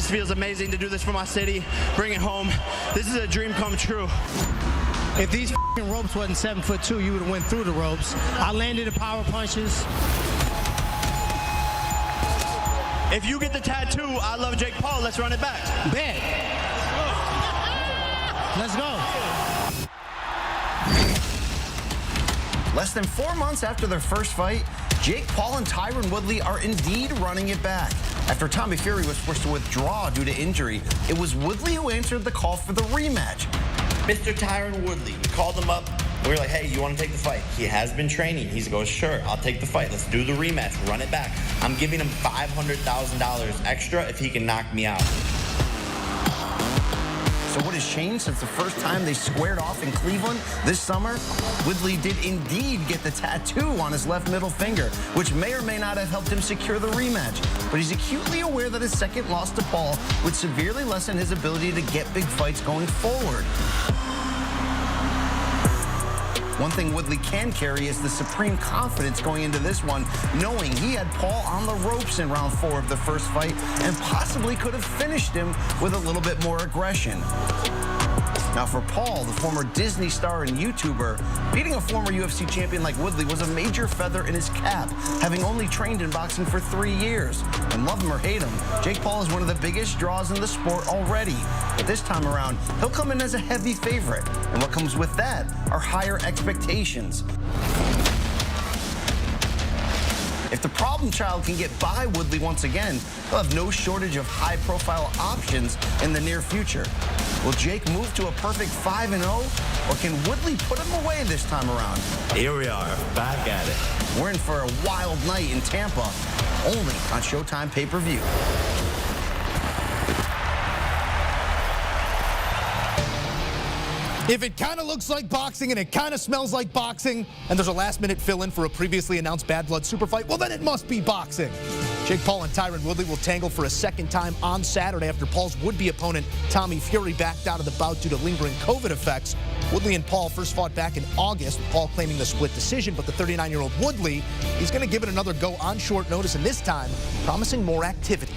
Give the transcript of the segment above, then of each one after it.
This feels amazing to do this for my city, bring it home. This is a dream come true. If these ropes wasn't 7'2", you would have went through the ropes. I landed the power punches. If you get the tattoo, I love Jake Paul, let's run it back. Bet. Let's go. Less than 4 months after their first fight, Jake Paul and Tyron Woodley are indeed running it back. After Tommy Fury was forced to withdraw due to injury, it was Woodley who answered the call for the rematch. Mr. Tyron Woodley, we called him up. We were like, hey, you want to take the fight? He has been training. He goes, sure, I'll take the fight. Let's do the rematch, run it back. I'm giving him $500,000 extra if he can knock me out. So what has changed since the first time they squared off in Cleveland this summer? Woodley did indeed get the tattoo on his left middle finger, which may or may not have helped him secure the rematch. But he's acutely aware that his second loss to Paul would severely lessen his ability to get big fights going forward. One thing Woodley can carry is the supreme confidence going into this one, knowing he had Paul on the ropes in round 4 of the first fight and possibly could have finished him with a little bit more aggression. Now for Paul, the former Disney star and YouTuber, beating a former UFC champion like Woodley was a major feather in his cap, having only trained in boxing for 3 years. And love him or hate him, Jake Paul is one of the biggest draws in the sport already. But this time around, he'll come in as a heavy favorite. And what comes with that are higher expectations. If the problem child can get by Woodley once again, he'll have no shortage of high-profile options in the near future. Will Jake move to a perfect 5-0, or can Woodley put him away this time around? Here we are, back at it. We're in for a wild night in Tampa, only on Showtime pay-per-view. If it kind of looks like boxing and it kind of smells like boxing, and there's a last-minute fill-in for a previously announced Bad Blood super fight, well, then it must be boxing. Jake Paul and Tyron Woodley will tangle for a second time on Saturday after Paul's would-be opponent Tommy Fury backed out of the bout due to lingering COVID effects. Woodley and Paul first fought back in August, with Paul claiming the split decision, but the 39-year-old Woodley, he's going to give it another go on short notice, and this time promising more activity.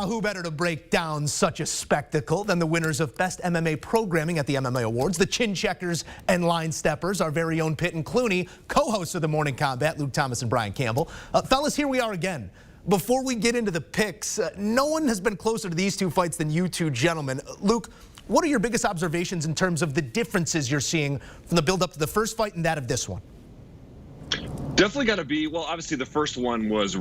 Who better to break down such a spectacle than the winners of Best MMA Programming at the MMA Awards, the Chin Checkers and Line Steppers, our very own Pitt and Clooney, co-hosts of The Morning Combat, Luke Thomas and Brian Campbell. Fellas, here we are again. Before we get into the picks, no one has been closer to these two fights than you two gentlemen. Luke, what are your biggest observations in terms of the differences you're seeing from the build-up to the first fight and that of this one? Definitely got to be, well, obviously the first one was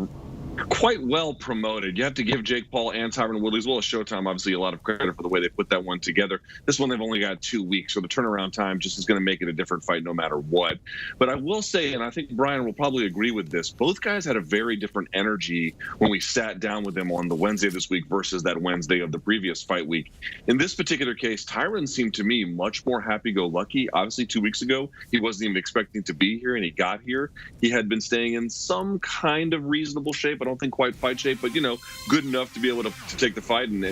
quite well promoted. You have to give Jake Paul and Tyron Woodley, as well as Showtime, obviously a lot of credit for the way they put that one together. This one, they've only got 2 weeks, so the turnaround time just is going to make it a different fight no matter what. But I will say, and I think Brian will probably agree with this, both guys had a very different energy when we sat down with them on the Wednesday this week versus that Wednesday of the previous fight week. In this particular case, Tyron seemed to me much more happy-go-lucky. Obviously, 2 weeks ago, he wasn't even expecting to be here, and he got here. He had been staying in some kind of reasonable shape. I don't think quite fight shape, but, you know, good enough to be able to take the fight and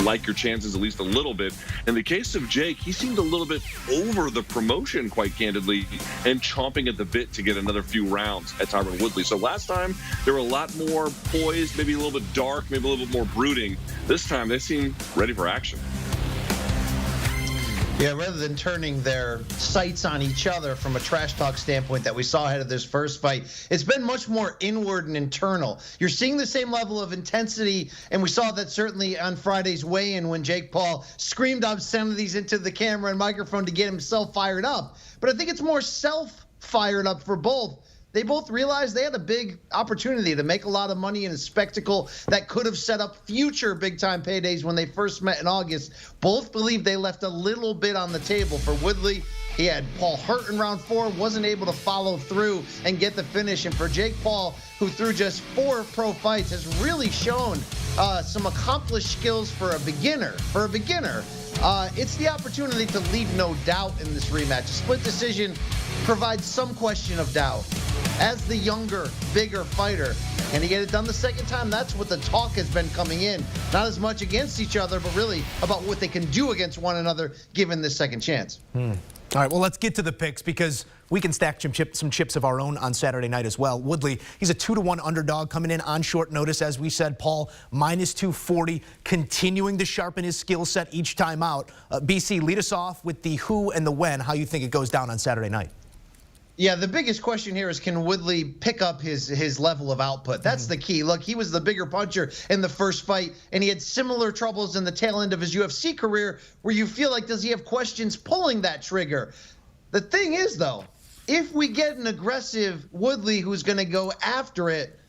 like your chances at least a little bit. In the case of Jake, he seemed a little bit over the promotion, quite candidly, and chomping at the bit to get another few rounds at Tyron Woodley. So last time, they were a lot more poised, maybe a little bit dark, maybe a little bit more brooding. This time, they seem ready for action. Yeah, rather than turning their sights on each other from a trash talk standpoint that we saw ahead of this first fight, it's been much more inward and internal. You're seeing the same level of intensity, and we saw that certainly on Friday's weigh-in when Jake Paul screamed obscenities into the camera and microphone to get himself fired up. But I think it's more self-fired up for both. They both realized they had a big opportunity to make a lot of money in a spectacle that could have set up future big-time paydays when they first met in August. Both believed they left a little bit on the table. For Woodley, he had Paul hurt in round 4, wasn't able to follow through and get the finish. And for Jake Paul, who through just 4 pro fights has really shown some accomplished skills for a beginner. It's the opportunity to leave no doubt in this rematch. A split decision provides some question of doubt. As the younger, bigger fighter, can he get it done the second time? That's what the talk has been coming in. Not as much against each other, but really about what they can do against one another given this second chance. All right, well, let's get to the picks because we can stack some chips of our own on Saturday night as well. Woodley, he's a 2-1 underdog coming in on short notice, as we said. Paul, minus 240, continuing to sharpen his skill set each time out. BC, lead us off with the who and the when, how you think it goes down on Saturday night. Yeah, the biggest question here is, can Woodley pick up his level of output? That's the key. Look, he was the bigger puncher in the first fight, and he had similar troubles in the tail end of his UFC career where you feel like, does he have questions pulling that trigger? The thing is, though, if we get an aggressive Woodley who's going to go after it,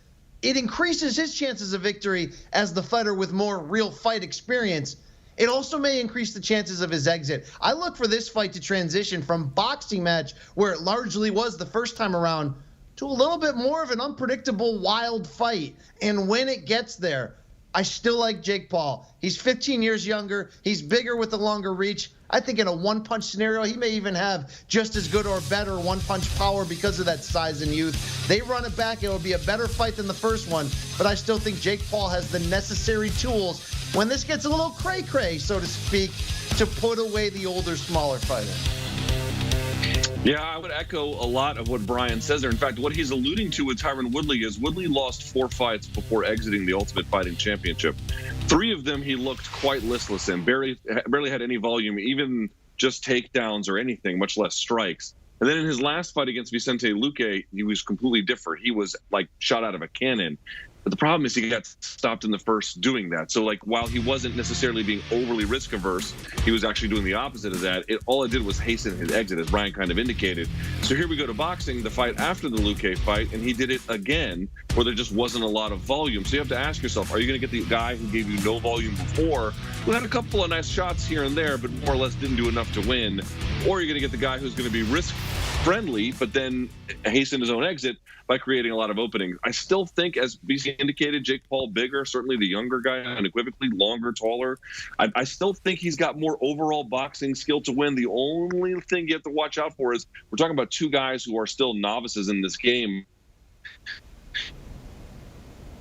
it increases his chances of victory as the fighter with more real fight experience. It also may increase the chances of his exit. I look for this fight to transition from boxing match, where it largely was the first time around, to a little bit more of an unpredictable, wild fight. And when it gets there, I still like Jake Paul. He's 15 years younger. He's bigger with the longer reach. I think in a one-punch scenario, he may even have just as good or better one-punch power because of that size and youth. They run it back. It will be a better fight than the first one, but I still think Jake Paul has the necessary tools when this gets a little cray-cray, so to speak, to put away the older, smaller fighter. Yeah, I would echo a lot of what Brian says there. In fact, what he's alluding to with Tyron Woodley is Woodley lost 4 fights before exiting the Ultimate Fighting Championship. 3 of them he looked quite listless in, barely had any volume, even just takedowns or anything, much less strikes. And then in his last fight against Vicente Luque, he was completely different. He was like shot out of a cannon. But the problem is he got stopped in the first doing that. So, like, while he wasn't necessarily being overly risk averse, he was actually doing the opposite of that. All it did was hasten his exit, as Brian kind of indicated. So here we go to boxing, the fight after the Luque fight, and he did it again, where there just wasn't a lot of volume. So you have to ask yourself, are you going to get the guy who gave you no volume before, who had a couple of nice shots here and there, but more or less didn't do enough to win? Or are you going to get the guy who's going to be risk-friendly, but then hasten his own exit by creating a lot of openings? I still think, as BC indicated, Jake Paul bigger, certainly the younger guy, unequivocally longer, taller. I still think he's got more overall boxing skill to win. The only thing you have to watch out for is we're talking about 2 guys who are still novices in this game.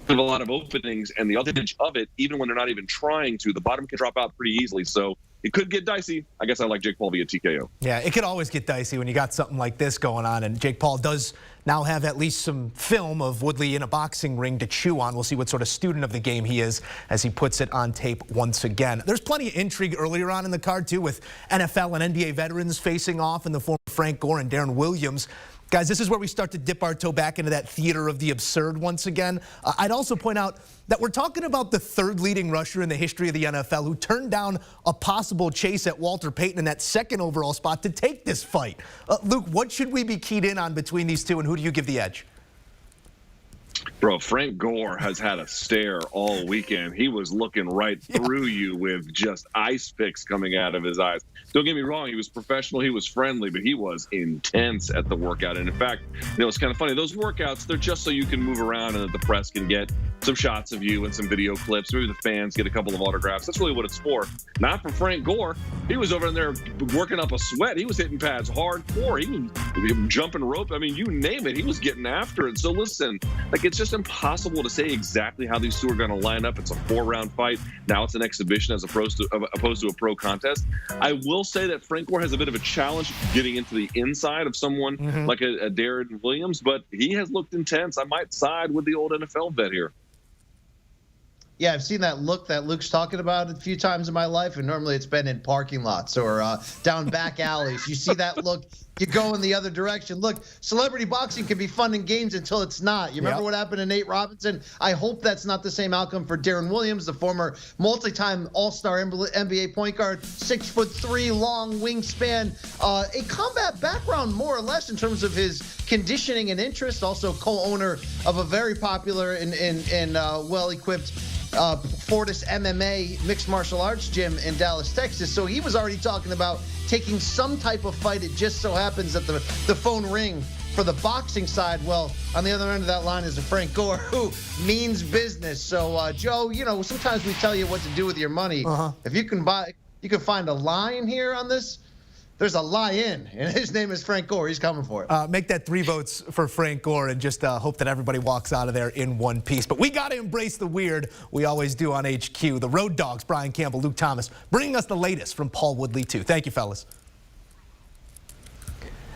A lot of openings, and the advantage of it, even when they're not even trying to, the bottom can drop out pretty easily. So it could get dicey. I guess I like Jake Paul via TKO. Yeah, it could always get dicey when you got something like this going on, and Jake Paul does now have at least some film of Woodley in a boxing ring to chew on. We'll see what sort of student of the game he is as he puts it on tape once again. There's plenty of intrigue earlier on in the card, too, with NFL and NBA veterans facing off in the form of Frank Gore and Deron Williams. Guys, this is where we start to dip our toe back into that theater of the absurd once again. I'd also point out that we're talking about the 3rd leading rusher in the history of the NFL who turned down a possible chase at Walter Payton in that 2nd overall spot to take this fight. Luke, what should we be keyed in on between these two, and who do you give the edge? Bro, Frank Gore has had a stare all weekend. He was looking right through you with just ice picks coming out of his eyes. Don't get me wrong, he was professional, he was friendly, but he was intense at the workout. And in fact, it's kind of funny. Those workouts, they're just so you can move around and that the press can get some shots of you and some video clips. Maybe the fans get a couple of autographs. That's really what it's for. Not for Frank Gore. He was over in there working up a sweat. He was hitting pads hardcore. He was jumping rope. I mean, you name it. He was getting after it. So listen, like, it's just impossible to say exactly how these two are going to line up. It's a 4-round fight. Now it's an exhibition as opposed to a pro contest. I will say that Frank Gore has a bit of a challenge getting into the inside of someone like a Deron Williams, but he has looked intense. I might side with the old NFL vet here. Yeah, I've seen that look that Luke's talking about a few times in my life, and normally it's been in parking lots or down back alleys. You see that look, you go in the other direction. Look, celebrity boxing can be fun in games until it's not. You remember what happened to Nate Robinson? I hope that's not the same outcome for Deron Williams, the former multi-time All-Star NBA point guard, 6'3", long wingspan, a combat background more or less in terms of his conditioning and interest. Also co-owner of a very popular and well-equipped Fortis MMA mixed martial arts gym in Dallas, Texas. So he was already talking about taking some type of fight. It just so happens that the phone ring for the boxing side, well, on the other end of that line is a Frank Gore who means business. So, Joe, sometimes we tell you what to do with your money. If you can find a lion here on this. There's a lion, and his name is Frank Gore. He's coming for it. Make that 3 votes for Frank Gore and just hope that everybody walks out of there in one piece. But we got to embrace the weird. We always do on HQ. The Road Dogs, Brian Campbell, Luke Thomas, bringing us the latest from Paul Woodley, too. Thank you, fellas.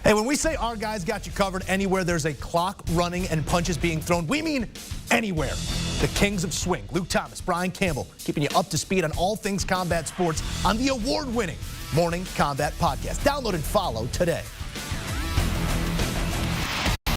Hey, when we say our guys got you covered anywhere there's a clock running and punches being thrown, we mean anywhere. The Kings of Swing, Luke Thomas, Brian Campbell, keeping you up to speed on all things combat sports on the award-winning Morning Combat Podcast. Download and follow today.